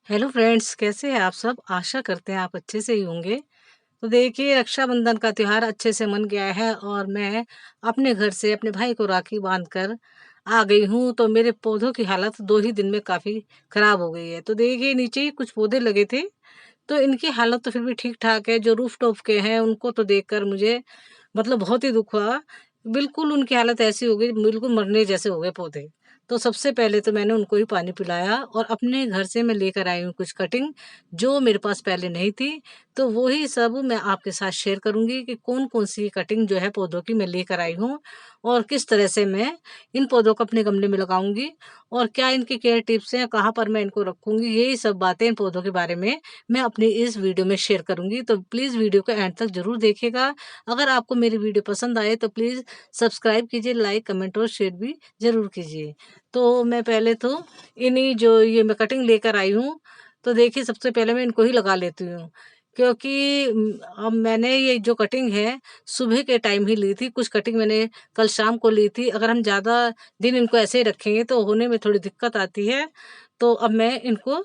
Hello friends, कैसे हैं आप सब? आशा करते हैं आप अच्छे से ही होंगे। तो देखिए, रक्षाबंधन का त्योहार अच्छे से मन गया है और मैं अपने घर से अपने भाई को राखी बांधकर आ गई हूँ। तो मेरे पौधों की हालत 2 ही दिन में काफ़ी ख़राब हो गई है। तो देखिए, नीचे ही कुछ पौधे लगे थे, तो इनकी हालत तो फिर भी ठीक-ठाक है। जो रूफ़ टॉप के हैं, उनको तो देखकर मुझे मतलब बहुत ही दुःख हुआ। बिल्कुल उनकी हालत ऐसी हो गई, बिल्कुल मरने जैसे हो गए पौधे। तो सबसे पहले तो मैंने उनको ही पानी पिलाया और अपने घर से मैं लेकर आई हूँ कुछ कटिंग, जो मेरे पास पहले नहीं थी। तो वो ही सब मैं आपके साथ शेयर करूँगी कि कौन-कौन सी कटिंग जो है पौधों की मैं लेकर आई हूँ और किस तरह से मैं इन पौधों को अपने गमले में लगाऊँगी और क्या इनकी केयर टिप्स हैं, कहाँ पर मैं इनको रखूँगी, यही सब बातें इन पौधों के बारे में मैं अपनी इस वीडियो में शेयर करूँगी। तो प्लीज़ वीडियो को एंड तक ज़रूर देखिएगा। अगर आपको मेरी वीडियो पसंद आए तो प्लीज़ सब्सक्राइब कीजिए, लाइक, कमेंट और शेयर भी ज़रूर कीजिए। तो मैं पहले तो इन्हीं जो ये मैं कटिंग लेकर आई हूँ, तो देखिए सबसे पहले मैं इनको ही लगा लेती हूँ। क्योंकि अब मैंने ये जो कटिंग है, सुबह के टाइम ही ली थी, कुछ कटिंग मैंने कल शाम को ली थी। अगर हम ज़्यादा दिन इनको ऐसे ही रखेंगे तो होने में थोड़ी दिक्कत आती है। तो अब मैं इनको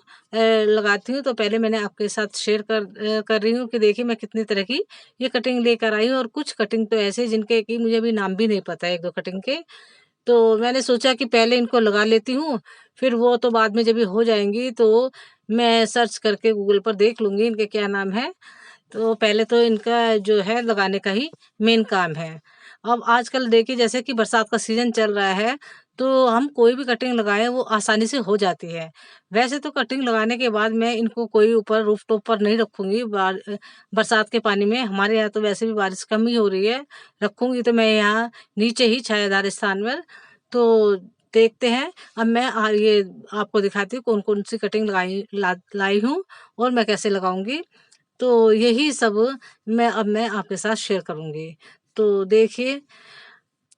लगाती हूँ, तो पहले मैंने आपके साथ शेयर कर रही हूँ कि देखिए मैं कितनी तरह की ये कटिंग लेकर आई हूँ और कुछ कटिंग तो ऐसे जिनके कि मुझे अभी नाम भी नहीं पता है 1-2 कटिंग के। तो मैंने सोचा कि पहले इनको लगा लेती हूँ, फिर वो तो बाद में जब ये हो जाएँगी तो मैं सर्च करके गूगल पर देख लूँगी इनके क्या नाम है। तो पहले तो इनका जो है लगाने का ही मेन काम है। अब आजकल देखिए जैसे कि बरसात का सीज़न चल रहा है, तो हम कोई भी कटिंग लगाएँ वो आसानी से हो जाती है। वैसे तो कटिंग लगाने के बाद मैं इनको कोई ऊपर रूफ़ टॉप पर नहीं रखूँगी बरसात के पानी में, हमारे यहाँ तो वैसे भी बारिश कम ही हो रही है। रखूँगी तो मैं यहाँ नीचे ही छायादार स्थान पर। तो देखते हैं, अब मैं ये आपको दिखाती हूँ कौन-कौन सी कटिंग लाई हूँ और मैं कैसे लगाऊँगी। तो यही सब मैं आपके साथ शेयर करूँगी। तो देखिए,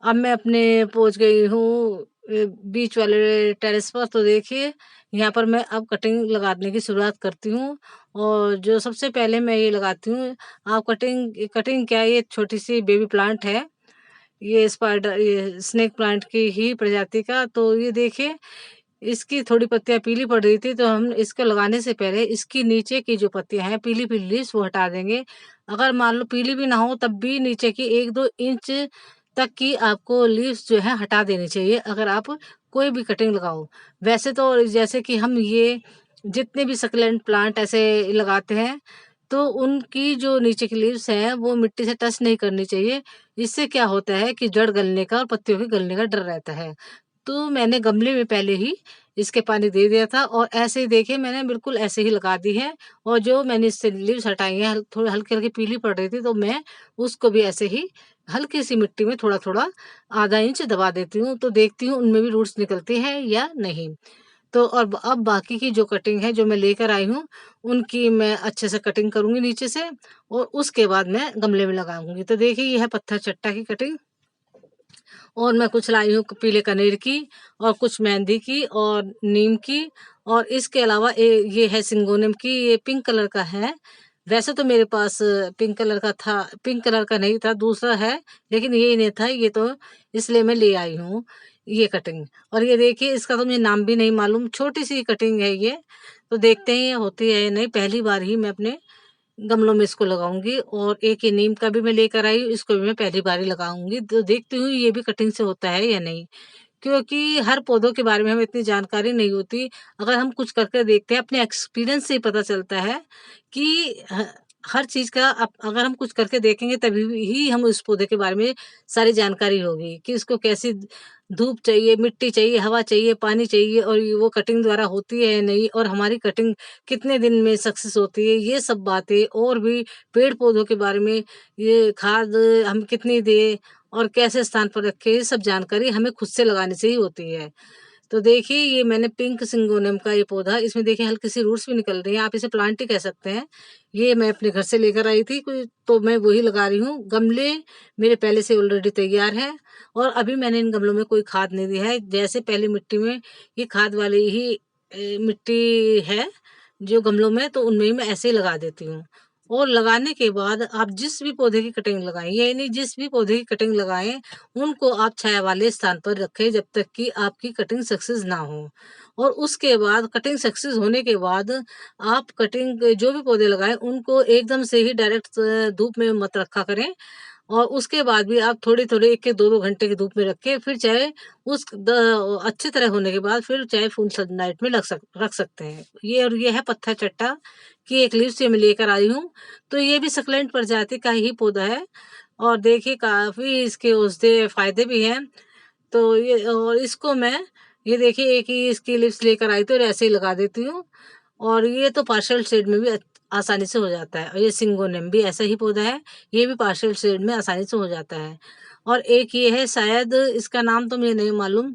अब मैं अपने पहुँच गई हूँ बीच वाले टेरेस पर, तो देखिए यहाँ पर मैं अब कटिंग लगाने की शुरुआत करती हूँ और जो सबसे पहले मैं ये लगाती हूँ, आप कटिंग कटिंग क्या है, ये छोटी-सी बेबी प्लांट है। ये स्नेक प्लांट की ही प्रजाति का। तो ये देखिए इसकी थोड़ी पत्तियाँ पीली पड़ रही थी, तो हम इसको लगाने से पहले इसकी नीचे की जो पत्तियाँ हैं पीली-पीली लीव्स वो हटा देंगे। अगर मान लो पीली भी ना हो तब भी नीचे की 1-2 इंच तक की आपको लीव्स जो है हटा देनी चाहिए, अगर आप कोई भी कटिंग लगाओ। वैसे तो जैसे कि हम ये जितने भी सक्लेंट प्लांट ऐसे लगाते हैं, तो उनकी जो नीचे की लीव्स हैं वो मिट्टी से टच नहीं करनी चाहिए। इससे क्या होता है कि जड़ गलने का और पत्तियों के गलने का डर रहता है। तो मैंने गमले में पहले ही इसके पानी दे दिया था और ऐसे ही देखिए मैंने बिल्कुल ऐसे ही लगा दी है और जो मैंने इससे लीव्स हटाई हैं थोड़ी हल्की-हल्की पीली पड़ रही थी, तो मैं उसको भी ऐसे ही हल्की-सी मिट्टी में थोड़ा-थोड़ा आधा इंच दबा देती हूँ, तो देखती हूँ उनमें भी रूट्स निकलती हैं या नहीं। तो और अब बाकी की जो कटिंग है जो मैं लेकर आई हूँ, उनकी मैं अच्छे से कटिंग करूँगी नीचे से और उसके बाद मैं गमले में लगाऊँगी। तो देखिए ये है पत्थर चट्टा की कटिंग और मैं कुछ लाई हूँ पीले कनेर की और कुछ मेहंदी की और नीम की और इसके अलावा ये है सिंगोनियम की, ये पिंक कलर का है। वैसे तो मेरे पास पिंक कलर का था, पिंक कलर का नहीं था, दूसरा है, लेकिन ये नहीं था, ये तो इसलिए मैं ले आई हूँ ये कटिंग। और ये देखिए इसका तो मुझे नाम भी नहीं मालूम, छोटी-सी कटिंग है ये, तो देखते हैं ये होती है या नहीं। पहली बार ही मैं अपने गमलों में इसको लगाऊँगी और एक ये नीम का भी मैं लेकर आई हूँ, इसको भी मैं पहली बार ही लगाऊँगी। तो देखती हूँ ये भी कटिंग से होता है या नहीं। क्योंकि हर पौधों के बारे में हमें इतनी जानकारी नहीं होती। अगर हम कुछ करके देखते हैं, अपने एक्सपीरियंस से ही पता चलता है कि हर चीज़ का अगर हम कुछ करके देखेंगे तभी ही हम उस पौधे के बारे में सारी जानकारी होगी कि इसको कैसी धूप चाहिए, मिट्टी चाहिए, हवा चाहिए, पानी चाहिए और ये वो कटिंग द्वारा होती है या नहीं और हमारी कटिंग कितने दिन में सक्सेस होती है। ये सब बातें और भी पेड़-पौधों के बारे में, ये खाद हम कितनी दें और कैसे स्थान पर रखें, ये सब जानकारी हमें खुद से लगाने से ही होती है। तो देखिए ये मैंने पिंक सिंगोनियम का ये पौधा, इसमें देखिए हल्की सी रूट्स भी निकल रही हैं, आप इसे प्लांट ही कह सकते हैं। ये मैं अपने घर से लेकर आई थी कोई, तो मैं वही लगा रही हूँ। गमले मेरे पहले से ऑलरेडी तैयार हैं और अभी मैंने इन गमलों में कोई खाद नहीं दी है। जैसे पहली मिट्टी में ये खाद वाली ही मिट्टी है जो गमलों में, तो उनमें ही मैं ऐसे ही लगा देती हूँ। और लगाने के बाद आप जिस भी पौधे की कटिंग लगाएँ, ये नहीं जिस भी पौधे की कटिंग लगाएँ, उनको आप छाया वाले स्थान पर रखें जब तक कि आपकी कटिंग सक्सेस ना हो। और उसके बाद कटिंग सक्सेस होने के बाद आप कटिंग जो भी पौधे लगाएँ, उनको एकदम से ही डायरेक्ट धूप में मत रखा करें। और उसके बाद भी आप थोड़े-थोड़े 1 के 2-2 घंटे की धूप में रखें, फिर चाहे उस अच्छी तरह होने के बाद फिर चाहे फुल सनलाइट में रख सकते हैं। ये है पत्थर चट्टा की एक लीव्स ये मैं लेकर आई हूँ। तो ये भी सक्लेंट प्रजाति का ही पौधा है और देखिए काफ़ी इसके उससे फ़ायदे भी हैं। तो ये और इसको मैं ये देखिए एक ही इसकी लीव्स लेकर आई थी और ऐसे ही लगा देती हूँ। और ये तो पार्शियल शेड में भी आसानी से हो जाता है और ये सिंगोनियम भी ऐसा ही पौधा है, ये भी पार्शियल शेड में आसानी से हो जाता है। और एक ये है शायद इसका नाम तो मुझे नहीं मालूम,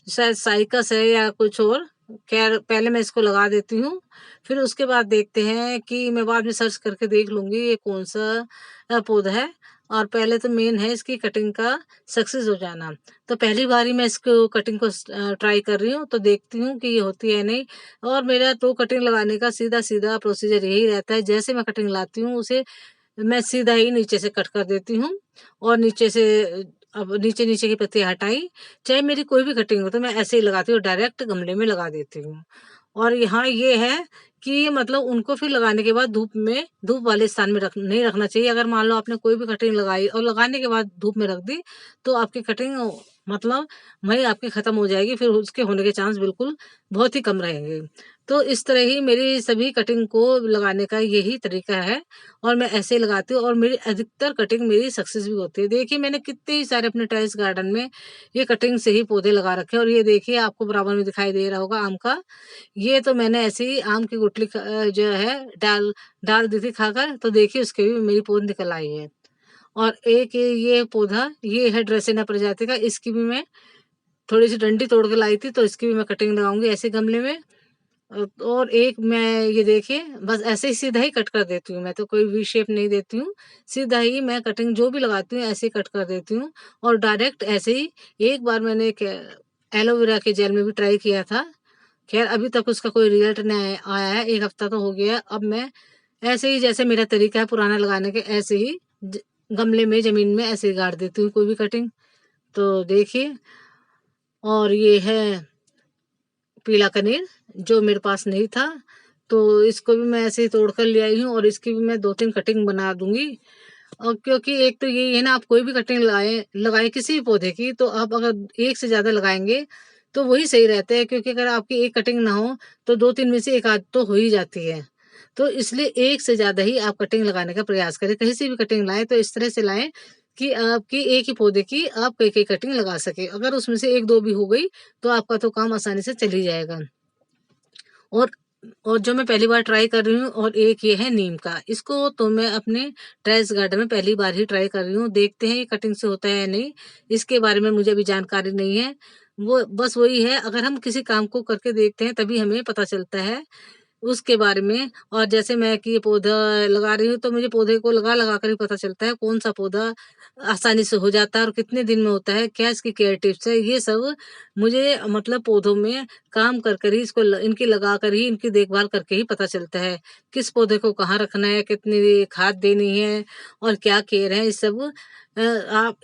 शायद साइकस है या कुछ और। ख़ैर पहले मैं इसको लगा देती हूँ, फिर उसके बाद देखते हैं कि मैं बाद में सर्च करके देख लूँगी ये कौन-सा पौधा है और पहले तो मेन है इसकी कटिंग का सक्सेस हो जाना। तो पहली बारी मैं इसको कटिंग को ट्राई कर रही हूँ, तो देखती हूँ कि ये होती है नहीं और मेरा तो कटिंग लगाने का सीधा-सीधा प्रोसीजर यही रहता है, जैसे मैं कटिंग लाती हूँ उसे मैं सीधा ही नीचे से कट कर देती हूँ और नीचे से अब नीचे-नीचे की पत्तियाँ हटाई, चाहे मेरी कोई भी कटिंग हो तो मैं ऐसे ही लगाती हूँ, डायरेक्ट गमले में लगा देती हूँ। और यहाँ ये है कि मतलब उनको फिर लगाने के बाद धूप वाले स्थान में नहीं रखना चाहिए। अगर मान लो आपने कोई भी कटिंग लगाई और लगाने के बाद धूप में रख दी, तो आपकी कटिंग मतलब वहीं आपकी खत्म हो जाएगी, फिर उसके होने के चांस बिल्कुल बहुत ही कम रहेंगे। तो इस तरह ही मेरी सभी कटिंग को लगाने का यही तरीका है और मैं ऐसे ही लगाती हूँ और मेरी अधिकतर कटिंग मेरी सक्सेस भी होती है। देखिए मैंने कितने ही सारे अपने टेरेस गार्डन में ये कटिंग से ही पौधे लगा रखे हैं और ये देखिए आपको बराबर में दिखाई दे रहा होगा आम का। ये तो मैंने ऐसे ही आम की गुठली जो है डाल दी थी खाकर, तो देखिए उसके भी मेरी पौध निकल आई है। और एक ये पौधा ये है ड्रेसेना प्रजाति का, इसकी भी मैं थोड़ी-सी डंडी तोड़ के लाई थी, तो इसकी भी मैं कटिंग लगाऊँगी ऐसे गमले में। और एक मैं ये देखिए बस ऐसे ही सीधा ही कट कर देती हूँ, मैं तो कोई वी शेप नहीं देती हूँ। सीधा ही मैं कटिंग जो भी लगाती हूँ ऐसे ही कट कर देती हूँ और डायरेक्ट ऐसे ही एक बार मैंने एक एलोवेरा के जेल में भी ट्राई किया था। ख़ैर अभी तक उसका कोई रिज़ल्ट नहीं आया है, 1 हफ़्ता तो हो गया है। अब मैं ऐसे ही जैसे मेरा तरीका है पुराना लगाने के ऐसे ही ज गमले में ज़मीन में ऐसे ही गाड़ देती हूँ कोई भी कटिंग। तो देखिए और ये है पीला कनेर जो मेरे पास नहीं था, तो इसको भी मैं ऐसे ही तोड़ कर ले आई हूँ और इसकी भी मैं 2-3 कटिंग बना दूँगी। और क्योंकि एक तो यही है ना आप कोई भी कटिंग लगाएँ किसी भी पौधे की तो आप अगर एक से ज़्यादा लगाएँगे, तो वही सही रहता है क्योंकि अगर आपकी एक कटिंग ना हो, तो 2-3 में से 1 आध तो हो ही जाती है। तो इसलिए एक से ज़्यादा ही आप कटिंग लगाने का प्रयास करें। कहीं से भी कटिंग लाएँ तो इस तरह से लाएँ कि आपकी एक ही पौधे की आप कई-कई कटिंग लगा सकें। अगर उसमें से 1-2 भी हो गई, तो आपका तो काम आसानी से चल ही जाएगा। और और जो मैं पहली बार ट्राई कर रही हूँ और एक ये है नीम का, इसको तो मैं अपने टेरेस गार्डन में पहली बार ही ट्राई कर रही हूँ, देखते हैं ये कटिंग से होता है या नहीं, इसके बारे में मुझे अभी जानकारी नहीं है। वो बस वही है अगर हम किसी काम को करके देखते हैं तभी हमें पता चलता है उसके बारे में। और जैसे मैं कि ये पौधा लगा रही हूँ तो मुझे पौधे को लगा-लगा कर ही पता चलता है कौन-सा पौधा आसानी से हो जाता है और कितने दिन में होता है, क्या इसकी केयर टिप्स है, ये सब मुझे मतलब पौधों में काम कर ही इसको इनकी लगा कर ही इनकी देखभाल करके ही पता चलता है। किस पौधे को कहाँ रखना है, कितनी खाद देनी है और क्या केयर है, ये सब आप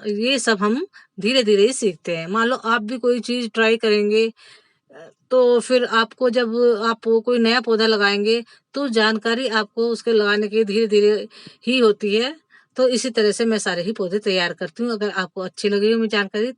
ये सब हम धीरे-धीरे ही सीखते हैं। मान लो आप भी कोई चीज़ ट्राई करेंगे तो फिर आपको जब आप वो कोई नया पौधा लगाएँगे, तो जानकारी आपको उसके लगाने की धीरे-धीरे ही होती है। तो इसी तरह से मैं सारे ही पौधे तैयार करती हूँ। अगर आपको अच्छी लगी हो मेरी जानकारी